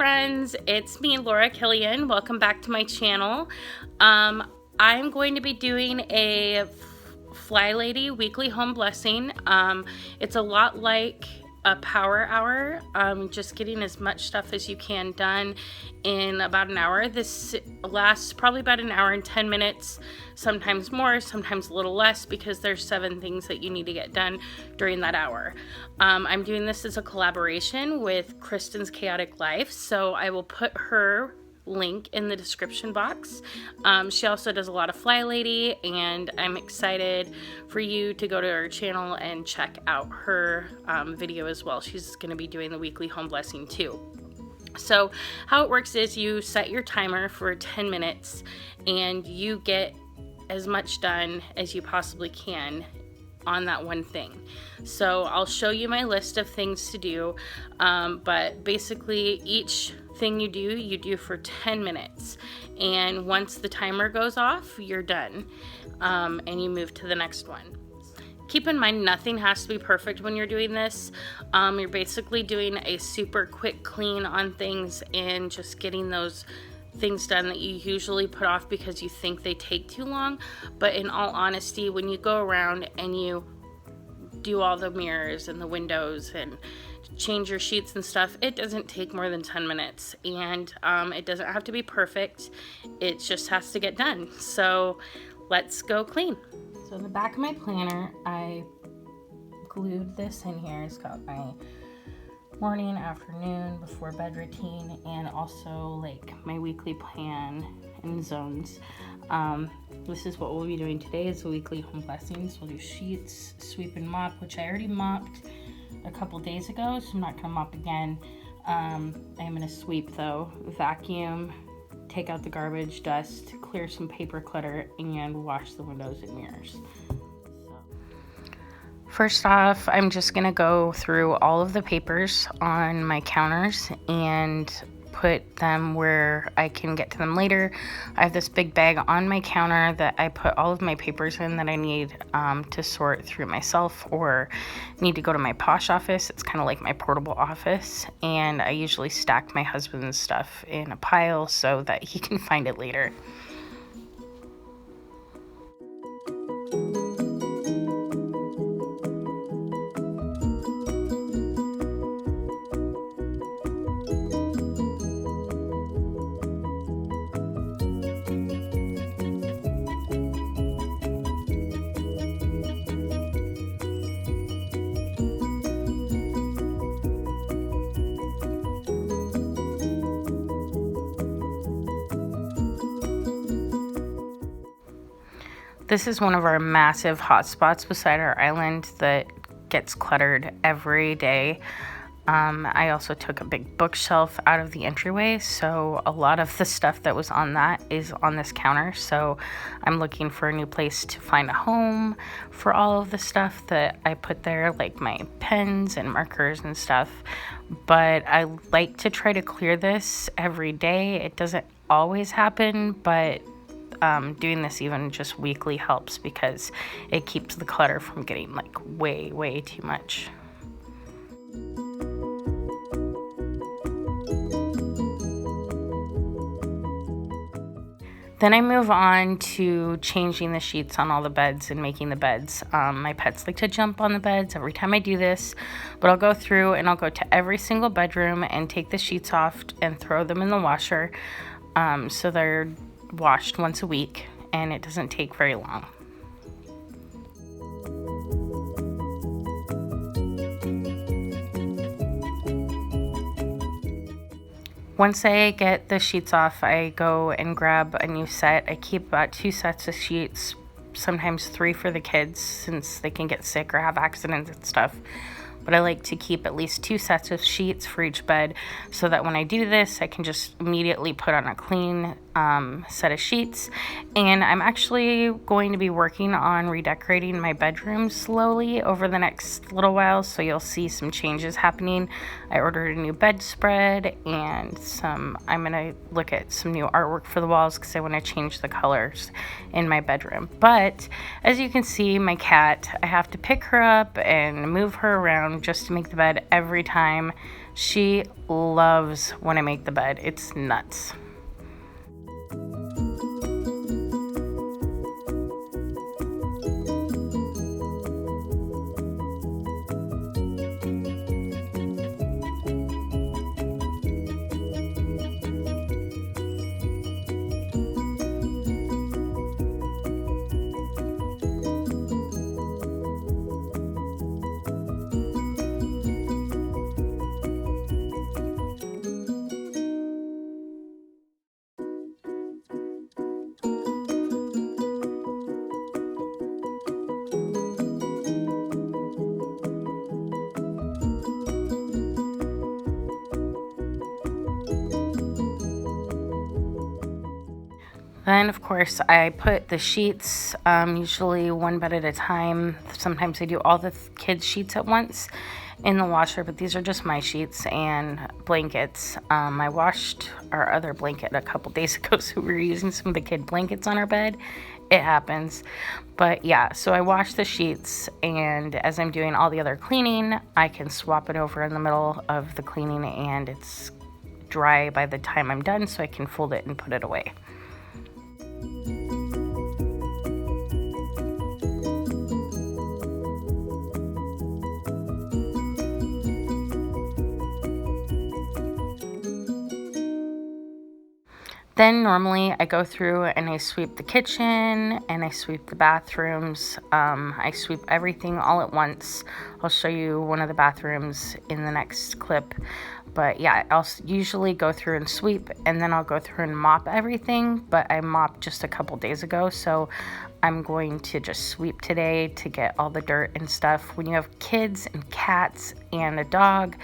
friends, it's me, Laura Killian. Welcome back to my channel. I'm going to be doing a Fly Lady weekly home blessing. It's a lot like a power hour, just getting as much stuff as you can done in about an hour. This lasts probably about an hour and 10 minutes, sometimes more, sometimes a little less, because there's 7 things that you need to get done during that hour. I'm doing this as a collaboration with Kristen's Chaotic Life, so I will put her link in the description box. She also does a lot of Fly Lady, and I'm excited for you to go to her channel and check out her video as well. She's going to be doing the weekly home blessing too. So how it works is you set your timer for 10 minutes and you get as much done as you possibly can on that one thing. So I'll show you my list of things to do, but basically each thing you do for 10 minutes, and once the timer goes off, you're done, and you move to the next one. Keep in mind, nothing has to be perfect when you're doing this. You're basically doing a super quick clean on things and just getting those things done that you usually put off because you think they take too long. But in all honesty, when you go around and you do all the mirrors and the windows and change your sheets and stuff, it doesn't take more than 10 minutes, and it doesn't have to be perfect. It just has to get done. So let's go clean. So in the back of my planner, I glued this in here. It's got my morning, afternoon, before bed routine, and also like my weekly plan and zones. This is what we'll be doing today, is the weekly home blessings. We'll do sheets, sweep, and mop, which I already mopped a couple days ago, so I'm not gonna mop again. I am gonna sweep though, vacuum, take out the garbage, dust, clear some paper clutter, and wash the windows and mirrors. First off, I'm just gonna go through all of the papers on my counters and put them where I can get to them later. I have this big bag on my counter that I put all of my papers in that I need to sort through myself or need to go to my posh office. It's kind of like my portable office, and I usually stack my husband's stuff in a pile so that he can find it later. This is one of our massive hotspots beside our island that gets cluttered every day. I also took a big bookshelf out of the entryway, so a lot of the stuff that was on that is on this counter. So I'm looking for a new place to find a home for all of the stuff that I put there, like my pens and markers and stuff. But I like to try to clear this every day. It doesn't always happen, but doing this even just weekly helps because it keeps the clutter from getting like way too much. Then I move on to changing the sheets on all the beds and making the beds. My pets like to jump on the beds every time I do this, but I'll go through and I'll go to every single bedroom and take the sheets off and throw them in the washer, so they're washed once a week, and it doesn't take very long. Once I get the sheets off, I go and grab a new set. I keep about 2 sets of sheets, sometimes 3 for the kids since they can get sick or have accidents and stuff. But I like to keep at least 2 sets of sheets for each bed so that when I do this, I can just immediately put on a clean set of sheets. And I'm actually going to be working on redecorating my bedroom slowly over the next little while, so you'll see some changes happening. I ordered a new bedspread, and I'm gonna look at some new artwork for the walls because I want to change the colors in my bedroom. But as you can see, my cat, I have to pick her up and move her around just to make the bed every time She loves when I make the bed. It's nuts. Then, of course, I put the sheets, usually one bed at a time. Sometimes I do all the kids' sheets at once in the washer, but these are just my sheets and blankets. I washed our other blanket a couple days ago, so we were using some of the kid blankets on our bed. It happens. But yeah, so I wash the sheets, and as I'm doing all the other cleaning, I can swap it over in the middle of the cleaning, and it's dry by the time I'm done, so I can fold it and put it away. Then normally I go through and I sweep the kitchen and I sweep the bathrooms. I sweep everything all at once. I'll show you one of the bathrooms in the next clip. But yeah, I'll usually go through and sweep, and then I'll go through and mop everything. But I mopped just a couple days ago, so I'm going to just sweep today to get all the dirt and stuff. When you have kids and cats and a dog,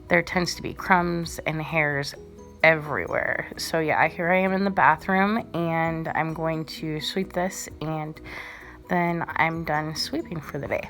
there tends to be crumbs and hairs everywhere. So yeah, here I am in the bathroom, and I'm going to sweep this, and then I'm done sweeping for the day.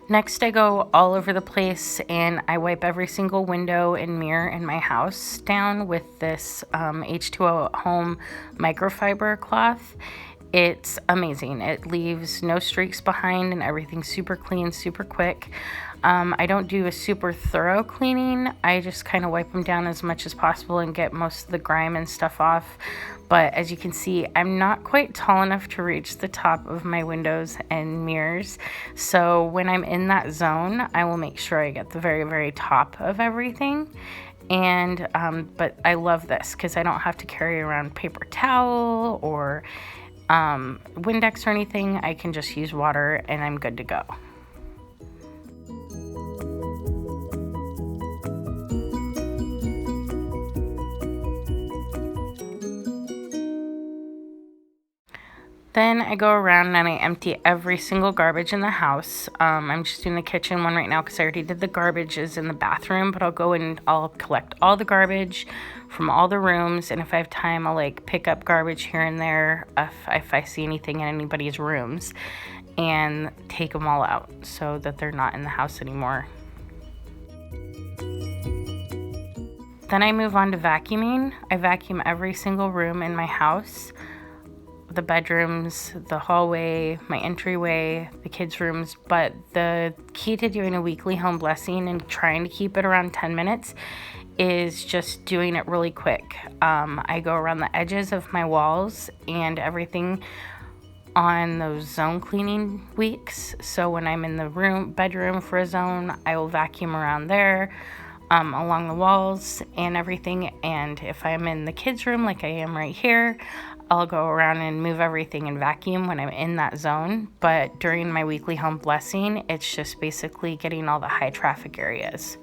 Next, I go all over the place and I wipe every single window and mirror in my house down with this H2O at Home microfiber cloth. It's amazing. It leaves no streaks behind and everything's super clean, super quick. I don't do a super thorough cleaning. I just kind of wipe them down as much as possible and get most of the grime and stuff off. But as you can see, I'm not quite tall enough to reach the top of my windows and mirrors. So when I'm in that zone, I will make sure I get the very, very top of everything. And but I love this because I don't have to carry around paper towel or Windex or anything. I can just use water and I'm good to go. Then I go around and I empty every single garbage in the house. I'm just doing the kitchen one right now because I already did the garbages in the bathroom, but I'll go and I'll collect all the garbage from all the rooms, and if I have time, I'll like pick up garbage here and there if I see anything in anybody's rooms and take them all out so that they're not in the house anymore. Then I move on to vacuuming. I vacuum every single room in my house. The bedrooms, the hallway, my entryway, the kids' rooms. But the key to doing a weekly home blessing and trying to keep it around 10 minutes is just doing it really quick. I go around the edges of my walls and everything on those zone cleaning weeks. So when I'm in the bedroom for a zone, I will vacuum around there, along the walls and everything. And if I'm in the kids' room like I am right here, I'll go around and move everything and vacuum when I'm in that zone. But during my weekly home blessing, it's just basically getting all the high traffic areas.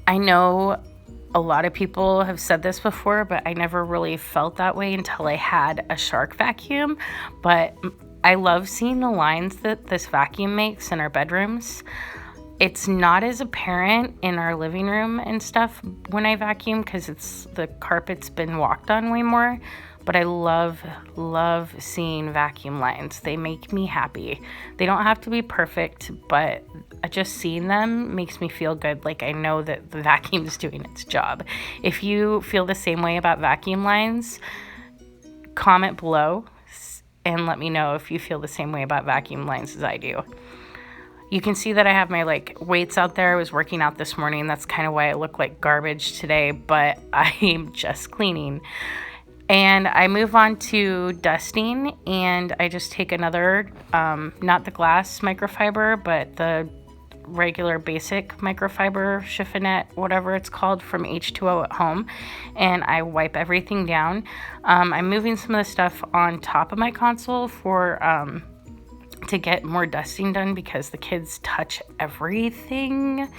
I know a lot of people have said this before, but I never really felt that way until I had a shark vacuum. But I love seeing the lines that this vacuum makes in our bedrooms. It's not as apparent in our living room and stuff when I vacuum because the carpet's been walked on way more. But I love seeing vacuum lines. They make me happy. They don't have to be perfect, but just seeing them makes me feel good. Like I know that the vacuum's doing its job. If you feel the same way about vacuum lines, comment below and let me know if you feel the same way about vacuum lines as I do. You can see that I have my weights out there. I was working out this morning. That's kind of why I look like garbage today, but I'm just cleaning. And I move on to dusting, and I just take another, not the glass microfiber, but the regular basic microfiber chiffonette, whatever it's called, from H2O at home, and I wipe everything down. I'm moving some of the stuff on top of my console to get more dusting done because the kids touch everything.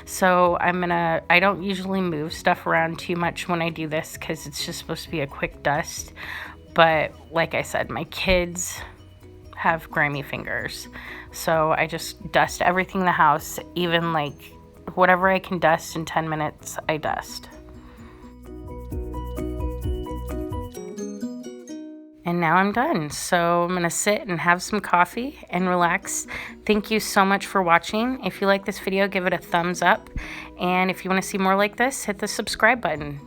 So I don't usually move stuff around too much when I do this because it's just supposed to be a quick dust. But like I said, my kids have grimy fingers. So I just dust everything in the house, even whatever I can dust in 10 minutes, I dust. And now I'm done. So I'm gonna sit and have some coffee and relax. Thank you so much for watching. If you like this video, give it a thumbs up. And if you wanna see more like this, hit the subscribe button.